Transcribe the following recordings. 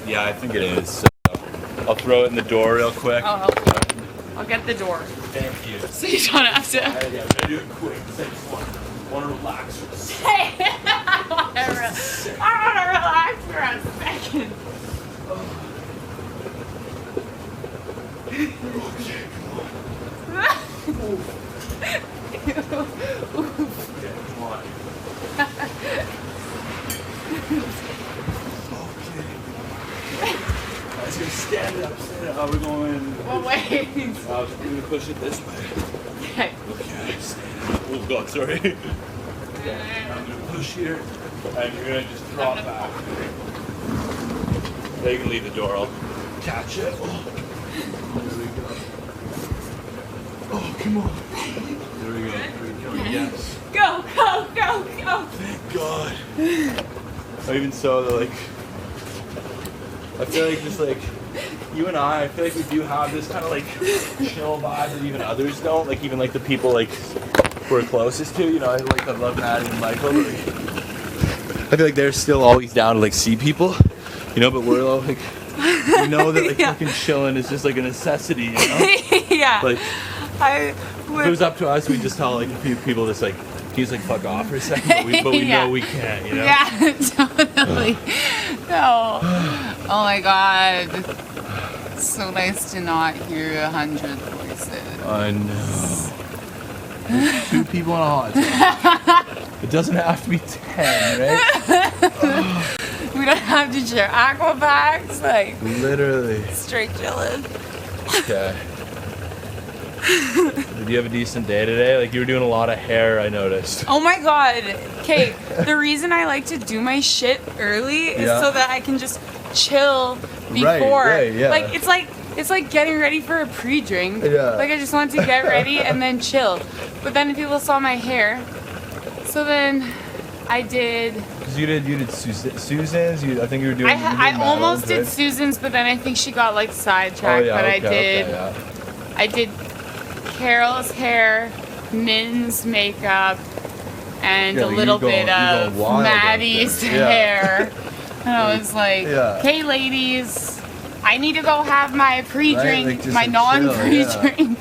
Yeah, I think it is. So I'll throw it in the door real quick. Oh, I'll get the door. Thank you. So you don't have to. Yeah, I'm gonna do it quick because I just want to relax for a second. Hey, I want to relax for a second. Okay, come on. Yeah, come on. Okay. I was gonna stand up. How are we going? Well, wait. I was gonna push it this way. Okay. Okay, stand up. Oh God, sorry. Okay, I'm gonna push here, and you're gonna just drop back. Now you can leave the door. I'll catch it. Oh. There we go. Oh, come on. There we go. There we go. Yes. Go, go, go, go. Thank God. Even so, like, I feel like just like you and I feel like we do have this kind of like chill vibe that even others don't. Like even like the people like we're closest to, you know, I love Maddie and Michael. But, like, I feel like they're still always down to like see people, you know. But we're all like, we know that like fucking chilling is just like a necessity, you know. Yeah. Like if it was up to us, we'd just tell like a few people just like he's like fuck off for a second, but we know we can't, you know. Yeah, totally. No. Oh my God. It's so nice to not hear 100 voices. I know. There's 2 people in a hot tub. It doesn't have to be 10, right? We don't have to share aqua packs, like Literally. straight chilling. Okay. Did you have a decent day today? Like you were doing a lot of hair, I noticed. Oh my God. Okay, the reason I like to do my shit early is so that I can just chill before. Right, yeah. Like it's like getting ready for a pre-drink. Yeah. Like I just want to get ready and then chill. But then people saw my hair. So then I did. Cause you did Susan's. I think you were doing. I almost did right? Susan's, but then I think she got like sidetracked. But I did Carol's hair, Min's makeup, and a little bit of Maddie's hair. And I was like, hey ladies, I need to go have my pre-drink, my non-pre-drink.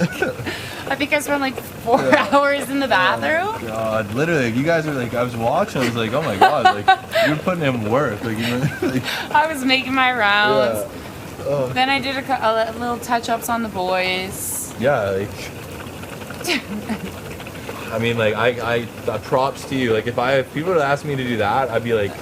I think I spent like 4 hours in the bathroom. Oh God, literally, you guys were like, I was watching, I was like, oh my God, like you were putting in work, like you know. Like, I was making my rounds. Yeah. Oh. Then I did a little touch-ups on the boys. Yeah, like. I mean, like I props to you. Like if people would ask me to do that, I'd be like.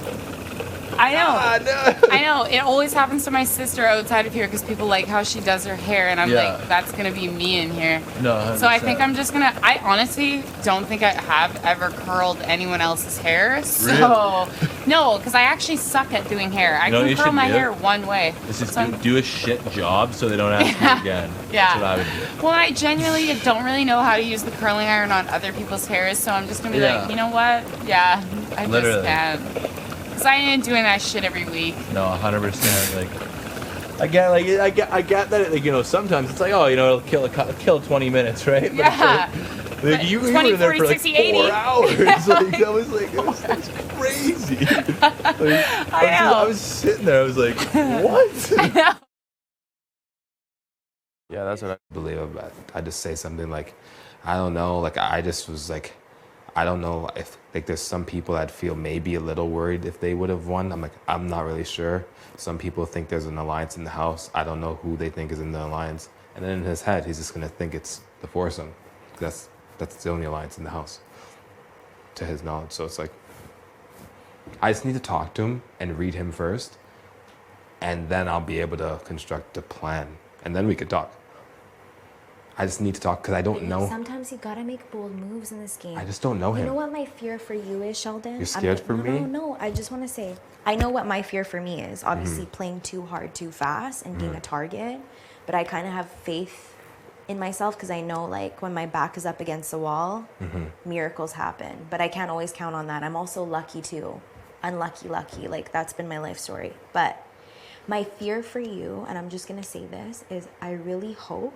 I know. I know. It always happens to my sister outside of here because people like how she does her hair, and I'm like, that's gonna be me in here. No. 100%. So I think I'm just gonna. I honestly don't think I have ever curled anyone else's hair. So really? no, because I actually suck at doing hair. I can curl my hair one way. It's just do a shit job so they don't ask you again. Yeah. That's what I would do. Well, I genuinely don't really know how to use the curling iron on other people's hairs, so I'm just gonna be like, you know what? Yeah, I just can't. Because I ain't doing that shit every week. No, 100%. Like, I get that. Like, you know, sometimes it's like, oh, you know, it'll kill 20 minutes, right? Yeah. Like you were 20, there 40, for like 60, 80. 4 hours. Like that was like it was crazy. Like, I was sitting there. I was like, what? I know. Yeah, that's what I believe about. I just say something like, I don't know. Like I just was like, I don't know if like there's some people that feel maybe a little worried if they would have won. I'm like, I'm not really sure. Some people think there's an alliance in the house. I don't know who they think is in the alliance. And then in his head, he's just gonna think it's the foursome. That's the only alliance in the house, to his knowledge. So it's like, I just need to talk to him and read him first, and then I'll be able to construct a plan, and then we could talk. I just need to talk because I don't know. Sometimes you gotta make bold moves in this game. I just don't know him. You know what my fear for you is, Sheldon? You're scared for me? No. I just want to say, I know what my fear for me is. Obviously, playing too hard, too fast, and being a target. But I kind of have faith in myself because I know, like, when my back is up against the wall, miracles happen. But I can't always count on that. I'm also lucky too. Unlucky, lucky. Like, that's been my life story. But my fear for you, and I'm just gonna say this, is I really hope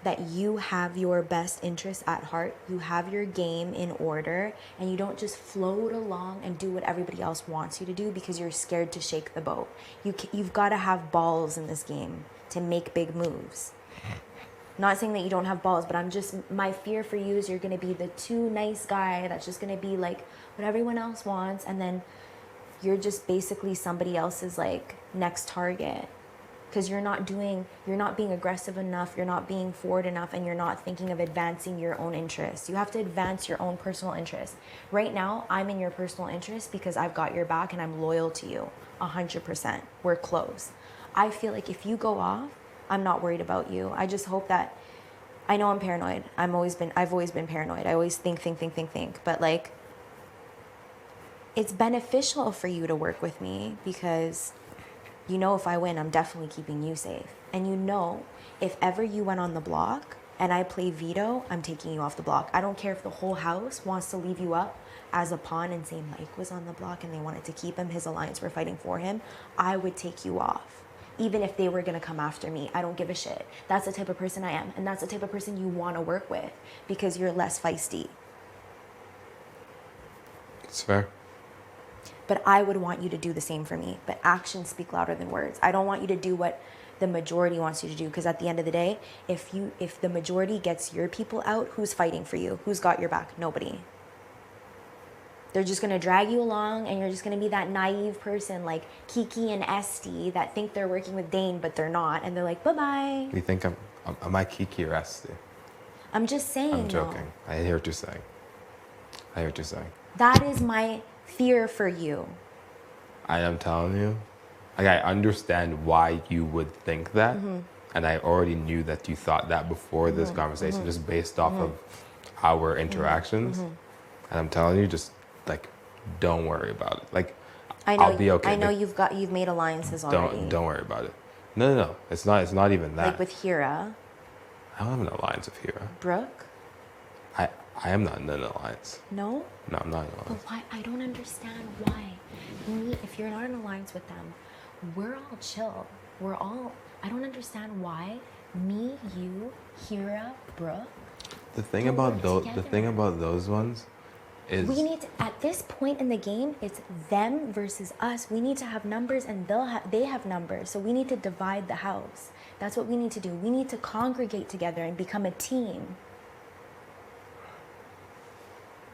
that you have your best interests at heart, you have your game in order, and you don't just float along and do what everybody else wants you to do because you're scared to shake the boat. You've got to have balls in this game to make big moves. Not saying that you don't have balls, but my fear for you is you're going to be the too nice guy that's just going to be like what everyone else wants, and then you're just basically somebody else's like next target. Because you're not being aggressive enough, you're not being forward enough, and you're not thinking of advancing your own interests. You have to advance your own personal interests. Right now, I'm in your personal interest because I've got your back and I'm loyal to you, 100%. We're close. I feel like if you go off, I'm not worried about you. I just hope that, I know I'm paranoid. I've always been paranoid. I always think. But like, it's beneficial for you to work with me because you know if I win, I'm definitely keeping you safe. And you know, if ever you went on the block and I play veto, I'm taking you off the block. I don't care if the whole house wants to leave you up as a pawn and say Mike was on the block and they wanted to keep him, his alliance were fighting for him, I would take you off. Even if they were going to come after me, I don't give a shit. That's the type of person I am. And that's the type of person you want to work with because you're less feisty. It's fair. But I would want you to do the same for me. But actions speak louder than words. I don't want you to do what the majority wants you to do, because at the end of the day, if the majority gets your people out, who's fighting for you? Who's got your back? Nobody. They're just going to drag you along, and you're just going to be that naive person like Kiki and Este that think they're working with Dane, but they're not. And they're like, bye-bye. You think am I Kiki or Este? I'm just saying. I'm joking. I hear what you're saying. That is my fear for you. I am telling you, like, I understand why you would think that, and I already knew that you thought that before this conversation, just based off of our interactions. And I'm telling you, just like, don't worry about it. Like, I'll be okay. I know you've made alliances already. Don't worry about it. No. It's not even that. Like with Hira. I don't have an alliance with Hira. Brooke. I am not in an alliance. No? No, I'm not in an alliance. But why? I don't understand why. If you're not in an alliance with them, we're all chill. I don't understand why me, you, Hira, Brooke. The thing about those ones is we need to, at this point in the game, it's them versus us. We need to have numbers and they have numbers. So we need to divide the house. That's what we need to do. We need to congregate together and become a team.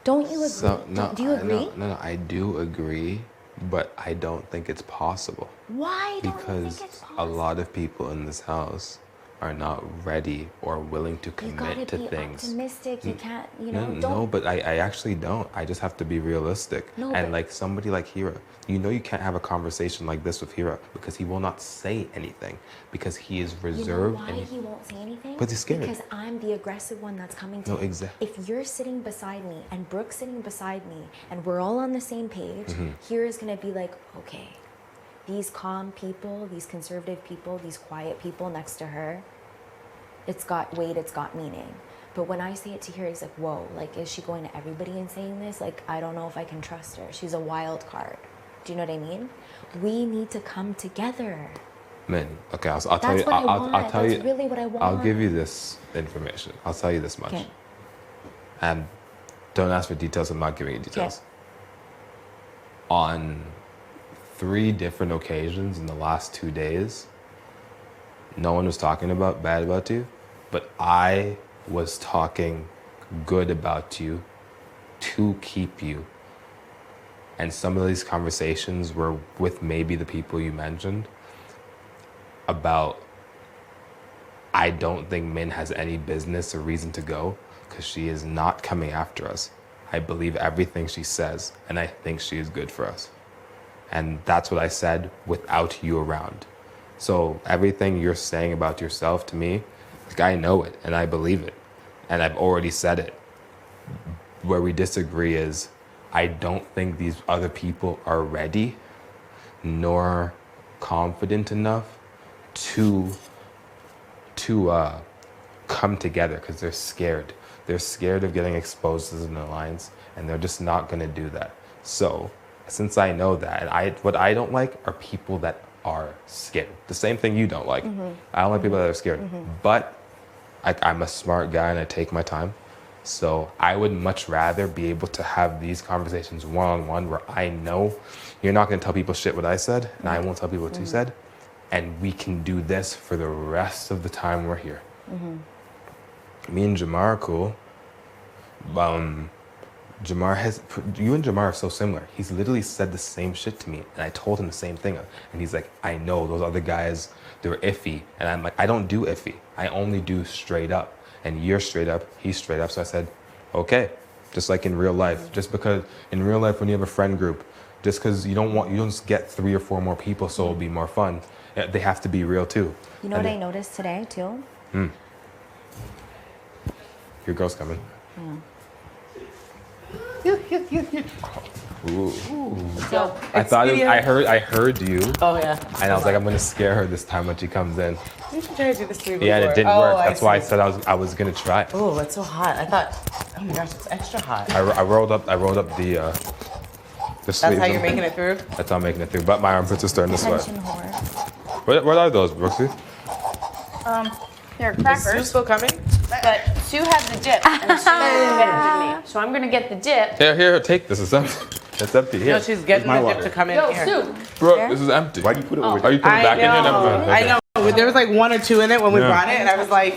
Don't you agree? Do you agree? No, I do agree, but I don't think it's possible. Why don't you think it's Because possible? a lot of people in this house are not ready or willing to commit to you gotta be things. optimistic. You can't, No, but I actually don't. I just have to be realistic. No, and but- like somebody like Hira, you can't have a conversation like this with Hira because he will not say anything because he is reserved. You know why he won't say anything? But he's scared. Because I'm the aggressive one that's coming to No, him. exactly. If you're sitting beside me and Brooke's sitting beside me and we're all on the same page, Hira's gonna be like, okay, these calm people, these conservative people, these quiet people next to her, it's got weight, it's got meaning. But when I say it to Hira, he's like, whoa, like, is she going to everybody and saying this? Like, I don't know if I can trust her. She's a wild card. Do you know what I mean? We need to come together. Min, okay, I'll tell you. That's what I want. I'll tell That's you. really what I want. I'll give you this information. I'll tell you this much. Okay. And don't ask for details. I'm not giving you details. Okay. On 3 different occasions in the last 2 days, no one was talking bad about you, but I was talking good about you to keep you. And some of these conversations were with maybe the people you mentioned about, I don't think Min has any business or reason to go because she is not coming after us. I believe everything she says, and I think she is good for us. And that's what I said without you around. So everything you're saying about yourself to me, like, I know it and I believe it. And I've already said it. Where we disagree is I don't think these other people are ready nor confident enough to come together because they're scared. They're scared of getting exposed as an alliance, and they're just not going to do that. So since I know that, what I don't like are people that are scared. The same thing you don't like. I don't like people that are scared. But I'm a smart guy and I take my time. So I would much rather be able to have these conversations one-on-one where I know you're not going to tell people shit what I said, and I won't tell people what you said, and we can do this for the rest of the time we're here. Me and Jamar are cool. You and Jamar are so similar. He's literally said the same shit to me, and I told him the same thing. And he's like, I know those other guys, they're iffy. And I'm like, I don't do iffy. I only do straight up. And you're straight up, he's straight up. So I said, okay, just like in real life. Just because in real life, when you have a friend group, just because you don't just get 3 or 4 more people so it'll be more fun. They have to be real too. You know what I noticed today too? Your girl's coming. Ooh. So I thought I heard you. Oh yeah. And I was like, I'm gonna scare her this time when she comes in. You should try to do this to me before. Yeah, and it didn't work. That's why I see. said I was gonna try. Oh, it's so hot. I thought, oh my gosh, it's extra hot. I rolled up the sleeves. That's how you're making it through? That's how I'm making it through. But my armpits are starting to sweat. Attention whore. What are those, Brooksy? They're Is Sue crackers. still coming? But Sue has the dip, and Sue is better than me. So I'm gonna get the dip. Here, take this. It's empty. It's empty. Here. No, she's getting my the dip water? to come in Yo, here. Sue. Bro, this is empty. Why do you put it over Are you putting it back in here? Never mind. I know. There was like 1 or 2 in it when we Yeah. brought it, and I was like,